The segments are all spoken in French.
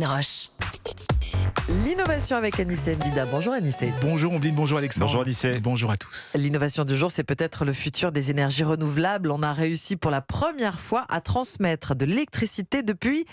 Roche. L'innovation avec Anissé Mbida. Bonjour Anissé. Bonjour Ombline, bonjour Alexandre. Bonjour Anissé. Bonjour à tous. L'innovation du jour, c'est peut-être le futur des énergies renouvelables. On a réussi pour la première fois à transmettre de l'électricité depuis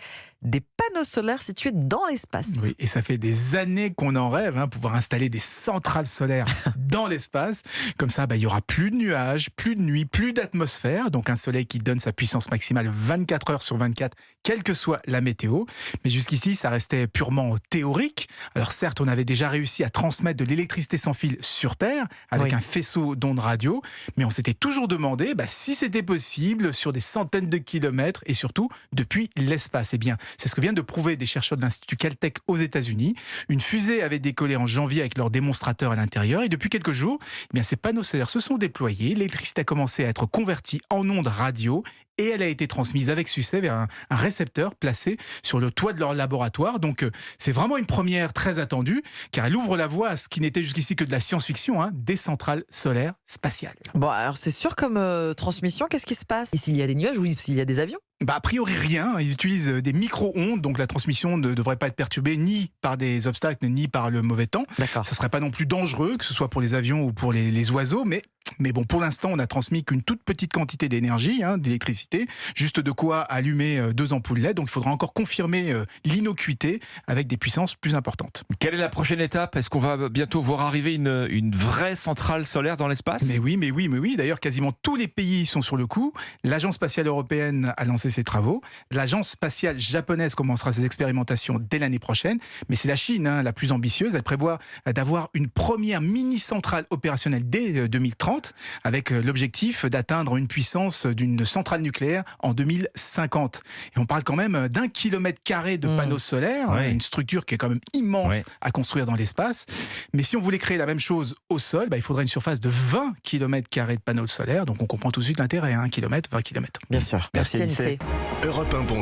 des panneaux solaires situés dans l'espace. Oui, et ça fait des années qu'on en rêve, pouvoir installer des centrales solaires dans l'espace. Comme ça, il y aura plus de nuages, plus de nuit, plus d'atmosphère. Donc un soleil qui donne sa puissance maximale 24 heures sur 24, quelle que soit la météo. Mais jusqu'ici, ça restait purement théorique. Alors certes, on avait déjà réussi à transmettre de l'électricité sans fil sur Terre avec un faisceau d'ondes radio, mais on s'était toujours demandé si c'était possible sur des centaines de kilomètres et surtout depuis l'espace. Eh bien, c'est ce que viennent de prouver des chercheurs de l'Institut Caltech aux États-Unis. Une fusée avait décollé en janvier avec leur démonstrateur à l'intérieur et depuis quelques jours, ces panneaux solaires se sont déployés. L'électricité a commencé à être convertie en ondes radio et elle a été transmise avec succès vers un récepteur placé sur le toit de leur laboratoire. Donc c'est vraiment une première très attendue, car elle ouvre la voie à ce qui n'était jusqu'ici que de la science-fiction, des centrales solaires spatiales. Bon, alors c'est sûr comme transmission, qu'est-ce qui se passe? Et s'il y a des nuages ou s'il y a des avions? A priori rien, ils utilisent des micro-ondes, donc la transmission ne devrait pas être perturbée ni par des obstacles ni par le mauvais temps. D'accord. Ça serait pas non plus dangereux, que ce soit pour les avions ou pour les oiseaux, mais bon, pour l'instant, on a transmis qu'une toute petite quantité d'énergie, d'électricité, juste de quoi allumer 2 ampoules LED. Donc il faudra encore confirmer l'innocuité avec des puissances plus importantes. Quelle est la prochaine étape? Est-ce qu'on va bientôt voir arriver une vraie centrale solaire dans l'espace? Mais oui. D'ailleurs, quasiment tous les pays sont sur le coup. L'Agence spatiale européenne a lancé ses travaux. L'Agence spatiale japonaise commencera ses expérimentations dès l'année prochaine. Mais c'est la Chine, la plus ambitieuse. Elle prévoit d'avoir une première mini-centrale opérationnelle dès 2030, avec l'objectif d'atteindre une puissance d'une centrale nucléaire en 2050. Et on parle quand même d'1 kilomètre carré de panneaux solaires, une structure qui est quand même immense à construire dans l'espace. Mais si on voulait créer la même chose au sol, il faudrait une surface de 20 kilomètres carrés de panneaux solaires. Donc on comprend tout de suite l'intérêt, 1 kilomètre, 20 kilomètres. Bien sûr. Merci Anissé. Europe 1.